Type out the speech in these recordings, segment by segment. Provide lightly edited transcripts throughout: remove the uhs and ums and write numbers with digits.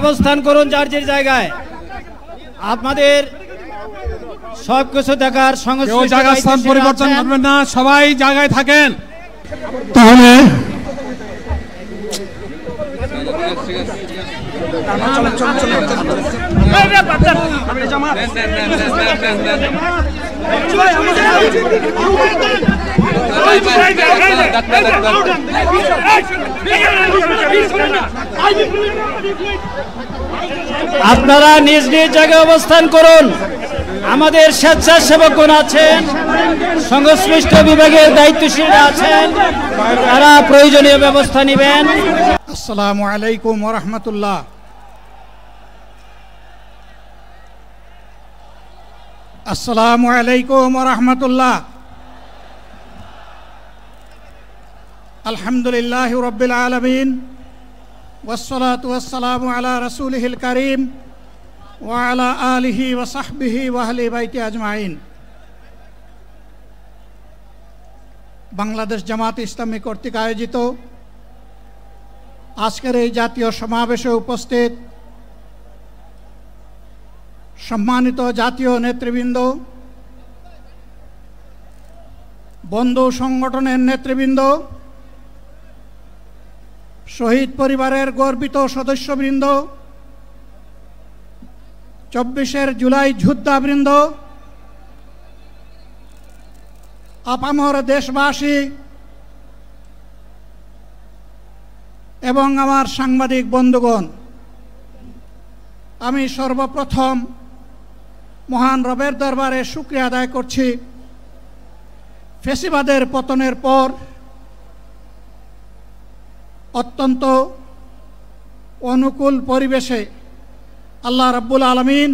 অবস্থান করুন যার যার জায়গায়। আপনাদের সবকিছু দেখার সংস্কৃতি জায়গা স্থান পরিবর্তন করবেন না, সবাই জায়গায় থাকেন। তাহলে আপনারা নিজ নিজ জায়গায় অবস্থান করুন। আমাদের স্বেচ্ছাসেবকগণ আছেন, সংশ্লিষ্ট বিভাগের দায়িত্বশীলরা আছেন, তারা প্রয়োজনীয় ব্যবস্থা নেবেন। আসসালামু আলাইকুম ওয়া রাহমাতুল্লাহ। আসসালামু আলাইকুম ওয়া রাহমাতুল্লাহ। আলহামদুলিল্লাহি রাব্বিল আলামিন ওয়াসসালাতু ওয়াসসালামু আলা রাসূলিহিল কারীম ওয়া আলা আলিহি ওয়া সাহবিহি ওয়া আহলি বাইতি আজমাইন। বাংলাদেশ জামাত ইসলামী কর্তৃক আয়োজিত আজকের এই জাতীয় সমাবেশে উপস্থিত সম্মানিত জাতীয় নেতৃবৃন্দ, বন্ধু সংগঠনের নেতৃবৃন্দ, শহীদ পরিবারের গর্বিত সদস্যবৃন্দ, 24 জুলাই যোদ্ধাবৃন্দ, আপামর দেশবাসী এবং আমার সাংবাদিক বন্ধুগণ, আমি সর্বপ্রথম মহান রবের দরবারে শুকরিয়া আদায় করছি। ফ্যাসিবাদের পতনের পর অত্যন্ত অনুকূল পরিবেশে আল্লাহ রাব্বুল আলামিন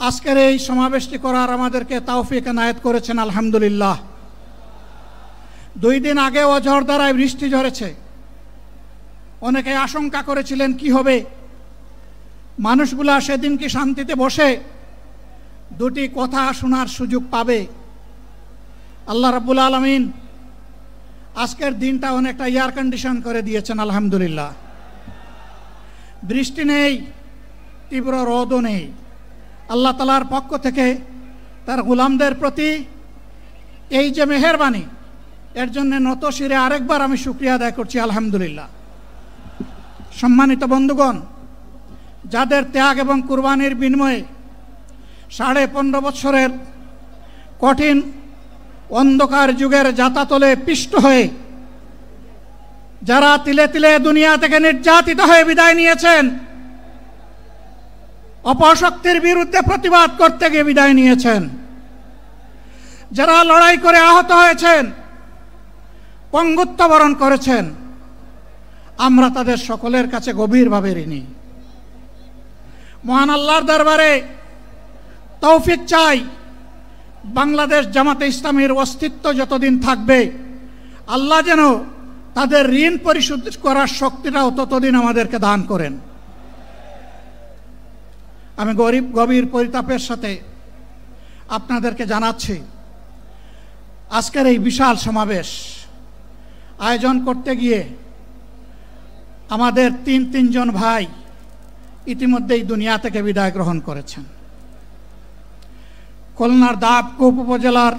আজকের এই সমাবেশটি করার আমাদেরকে তৌফিক এনায়েত করেছেন, আলহামদুলিল্লাহ। 2 দিন আগে ঝড় দ্বারায় বৃষ্টি ঝরেছে। অনেকে আশঙ্কা করেছিলেন কি হবে, মানুষগুলা সেদিন কি শান্তিতে বসে 2টি কথা শোনার সুযোগ পাবে। আল্লাহ রাব্বুল আলামিন আজকের দিনটা অনেকটা এয়ার কন্ডিশন করে দিয়েছেন, আলহামদুলিল্লাহ। বৃষ্টি নেই, তীব্র রোদও নেই। আল্লাহ তাআলার পক্ষ থেকে তার গোলামদের প্রতি এই যে মেহেরবানি, এর জন্য নত শিরে আরেকবার আমি শুকরিয়া আদায় করছি, আলহামদুলিল্লাহ। সম্মানিত বন্ধুগণ, যাদের ত্যাগ এবং কুরবানির বিনিময়ে 15.5 বছরের কঠিন অন্ধকার যুগের যাতাতলে পিষ্ট হয়ে যারা তিলে তিলে দুনিয়া থেকে নির্যাতিত হয়ে বিদায় নিয়েছেন, অপশক্তির বিরুদ্ধে প্রতিবাদ করতে গিয়ে বিদায় নিয়েছেন, যারা লড়াই করে আহত হয়েছেন, পঙ্গুত্ব বরণ করেছেন, আমরা তাদের সকলের কাছে গভীরভাবে ঋণী। মহান আল্লাহর দরবারে তৌফিক চাই, বাংলাদেশ জামাতে ইসলামীর অস্তিত্ব যতদিন থাকবে আল্লাহ যেন তাদের ঋণ পরিশোধ করার শক্তিটাও ততদিন আমাদেরকে দান করেন। আমি গভীর পরিতাপের সাথে আপনাদেরকে জানাচ্ছি, আজকের এই বিশাল সমাবেশ আয়োজন করতে গিয়ে আমাদের 3 ভাই ইতিমধ্যেই দুনিয়া থেকে বিদায় গ্রহণ করেছেন। খুলনার দাবকুপ উপজেলার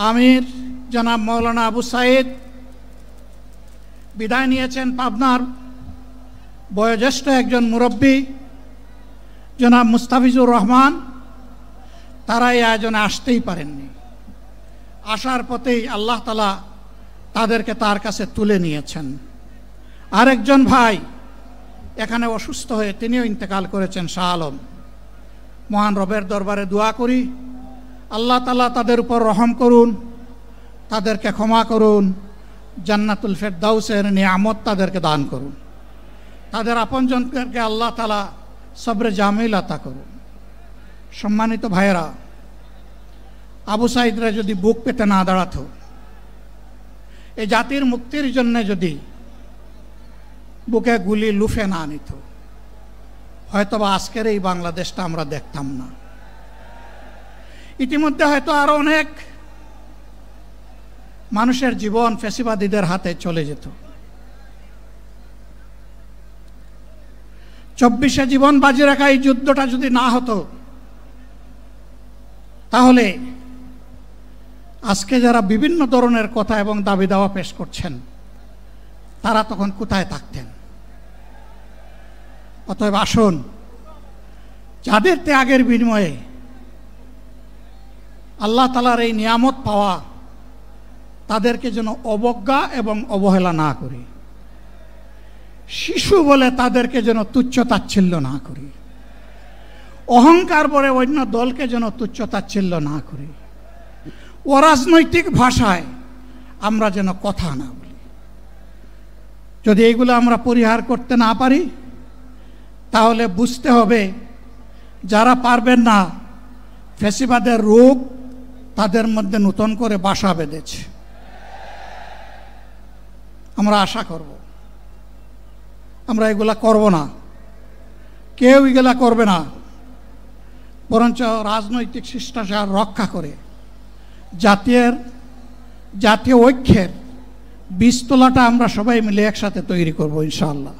আমির জনাব মৌলানা আবু সাইদ বিদায় নিয়েছেন। পাবনার বয়োজ্যেষ্ঠ একজন মুরব্বী জনাব মুস্তাফিজুর রহমান, তারা এই আয়োজনে আসতেই পারেননি। আসার পথেই আল্লাহ তাআলা তাদেরকে তার কাছে তুলে নিয়েছেন। আরেকজন ভাই এখানে অসুস্থ হয়ে তিনিও ইন্তেকাল করেছেন, শাহ আলম। মহান রবের দরবারে দোয়া করি, আল্লাহ তাআলা তাদের উপর রহম করুন, তাদেরকে ক্ষমা করুন, জান্নাতুল ফেরদাউসের নিয়ামত তাদেরকে দান করুন, তাদের আপনজনকে আল্লাহ তাআলা সবরে জামিল আতা করুন। সম্মানিত ভাইয়েরা, আবু সাইদরা যদি বুক পেতে না দাঁড়াতো, এই জাতির মুক্তির জন্য যদি বুকে গুলি লুফে না নিত, হয়তোবা আজকের এই বাংলাদেশটা আমরা দেখতাম না। ইতিমধ্যে হয়তো আরো অনেক মানুষের জীবন ফ্যাসিবাদীদের হাতে চলে যেত। 24-এ জীবন বাজি রাখা এই যুদ্ধটা যদি না হতো, তাহলে আজকে যারা বিভিন্ন ধরনের কথা এবং দাবি দাওয়া পেশ করছেন, তারা তখন কোথায় থাকতেন? অতএব আসুন, যাদের ত্যাগের বিনিময়ে আল্লাহ তাআলার এই নিয়ামত পাওয়া, তাদেরকে যেন অবজ্ঞা এবং অবহেলা না করি। শিশু বলে তাদেরকে যেন তুচ্ছ তাচ্ছিল্য না করি। অহংকার বলে অন্য দলকে যেন তুচ্ছ তাচ্ছিল্য না করি। অরাজনৈতিক ভাষায় আমরা যেন কথা না বলি। যদি এইগুলো আমরা পরিহার করতে না পারি, তাহলে বুঝতে হবে যারা পারবেন না, ফ্যাসিবাদের রোগ তাদের মধ্যে নতুন করে বাসা বেঁধেছে। আমরা আশা করব আমরা এগুলা করব না, কেউ এগুলা করবে না, বরঞ্চ রাজনৈতিক শিষ্টাচার রক্ষা করে জাতীয় ঐক্যের বীজতলাটা আমরা সবাই মিলে একসাথে তৈরি করব ইনশাআল্লাহ।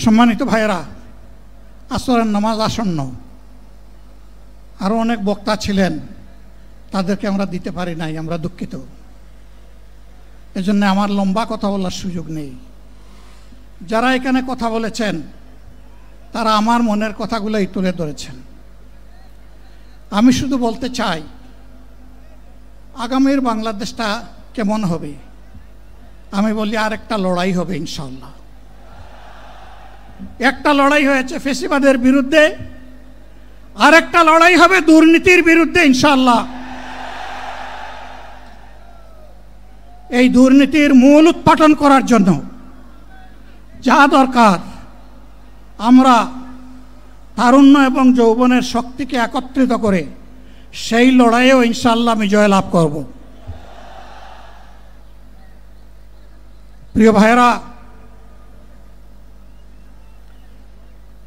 সম্মানিত ভাইয়েরা, আসরের নামাজ আসন্ন, আরও অনেক বক্তা ছিলেন, তাদেরকে আমরা দিতে পারি নাই, আমরা দুঃখিত। এজন্য আমার লম্বা কথা বলার সুযোগ নেই। যারা এখানে কথা বলেছেন, তারা আমার মনের কথাগুলোই তুলে ধরেছেন। আমি শুধু বলতে চাই, আগামীর বাংলাদেশটা কেমন হবে? আমি বলি আরেকটা লড়াই হবে ইনশাআল্লাহ। একটা লড়াই হয়েছে ফ্যাসিবাদের বিরুদ্ধে, আরেকটা লড়াই হবে দুর্নীতির বিরুদ্ধে ইনশাআল্লাহ। এই দুর্নীতির মূল উৎপাটন করার জন্য যা দরকার, আমরা তারুণ্য এবং যৌবনের শক্তিকে একত্রিত করে সেই লড়াইয়েও ইনশাআল্লাহ আমি জয়লাভ করব। প্রিয় ভাইয়েরা,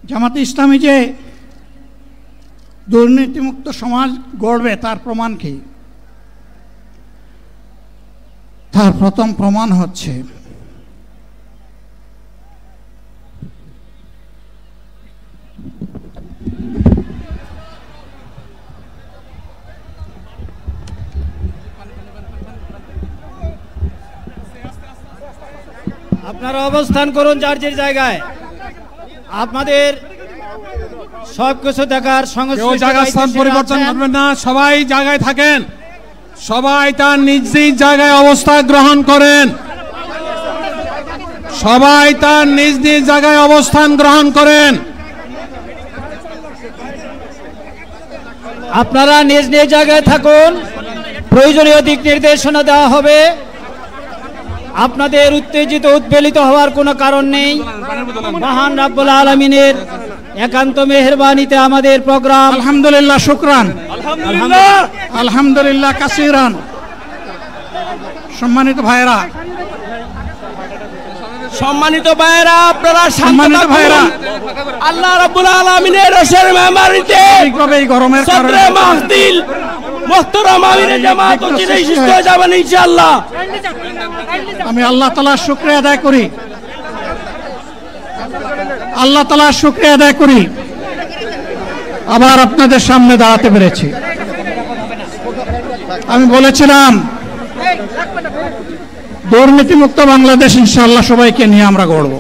জামাতে ইসলামী যে দুর্নীতিমুক্ত সমাজ গড়বে, তার প্রমাণ কি? তার প্রথম প্রমাণ হচ্ছে আপনারা অবস্থান করুন যার যার জায়গায়। আপনাদের সবকিছু দেখার স্থান পরিবর্তন করবেন না, সবাই জায়গায় থাকেন, সবাই তার নিজ নিজ জায়গায় অবস্থা গ্রহণ করেন, সবাই তার নিজ নিজ জায়গায় অবস্থান গ্রহণ করেন। আপনারা নিজ নিজ জায়গায় থাকুন, প্রয়োজনীয় দিক নির্দেশনা দেওয়া হবে। আপনাদের উত্তেজিত উদ্বেলিত হওয়ার কোনো কারণ নেই। মহান রাব্বুল আলামিনের একান্ত মেহেরবানিতে আমাদের প্রোগ্রাম আলহামদুলিল্লাহ, শুকরান, আলহামদুলিল্লাহ কাসিরান। সম্মানিত ভাইয়েরা, আপনারা সম্মানিত ভাইয়েরা, আল্লাহ রাব্বুল আলামিনের রসের মেহমানিতে এই গরমের কারণে মাহফিল মুহতারাম আমিরে জামাত অচিরেই সুস্থ হয়ে যাবেন ইনশাআল্লাহ। আমি আল্লাহ তাআলার শুকরিয়া আদায় করি, আল্লাহ তাআলার শুকরিয়া আদায় করি আবার আপনাদের সামনে দাঁড়াতে পেরেছি। আমি বলেছিলাম দুর্নীতিমুক্ত বাংলাদেশ ইনশাআল্লাহ সবাইকে নিয়ে আমরা গড়ব।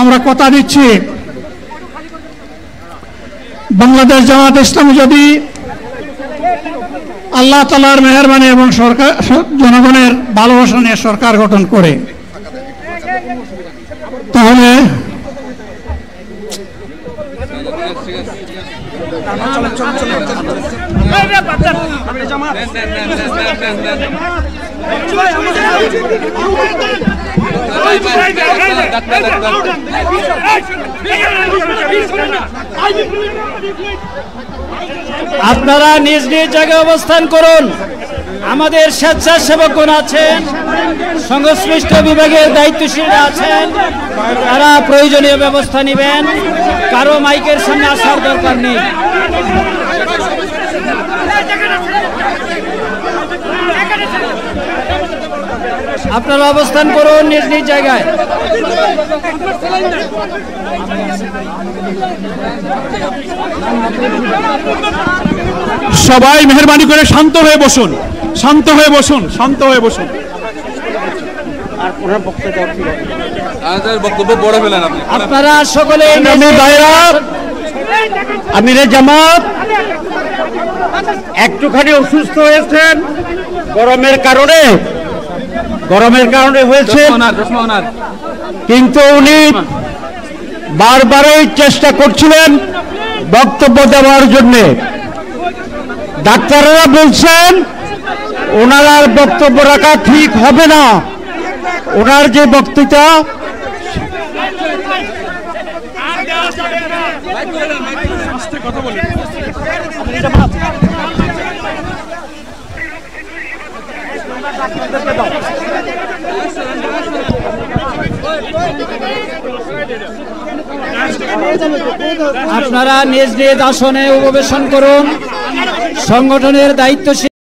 আমরা কথা দিচ্ছি, বাংলাদেশ জামাত ইসলামী যদি আল্লাহ তাআলার মেহেরবানি এবং সরকার জনগণের ভালোবাসা নিয়ে সরকার গঠন করে, তাহলে আপনারা নিজ নিজ জায়গায় অবস্থান করুন। আমাদের স্বেচ্ছাসেবকগণ আছেন, সংশ্লিষ্ট বিভাগের দায়িত্বশীলরা আছেন, তারা প্রয়োজনীয় ব্যবস্থা নেবেন। কারো মাইকের সামনে আসার দরকার নেই। আপনারা অবস্থান করুন নিজ নিজ জায়গায়। সবাই মেহেরবানি করে শান্ত হয়ে বসুন, শান্ত হয়ে বসুন, শান্ত হয়ে বসুন। আপনারা সকলে আমিরে জামাত একটুখানি অসুস্থ হয়েছেন গরমের কারণে হয়েছে, কিন্তু উনি বারবারই চেষ্টা করছিলেন বক্তব্য দেওয়ার জন্য। ডাক্তাররা বলছেন ওনার আর বক্তব্য রাখা ঠিক হবে না। ওনার যে বক্তৃতা আপনারা নিজ নিজ আসনে উপবেশন করুন। সংগঠনের দায়িত্বশীল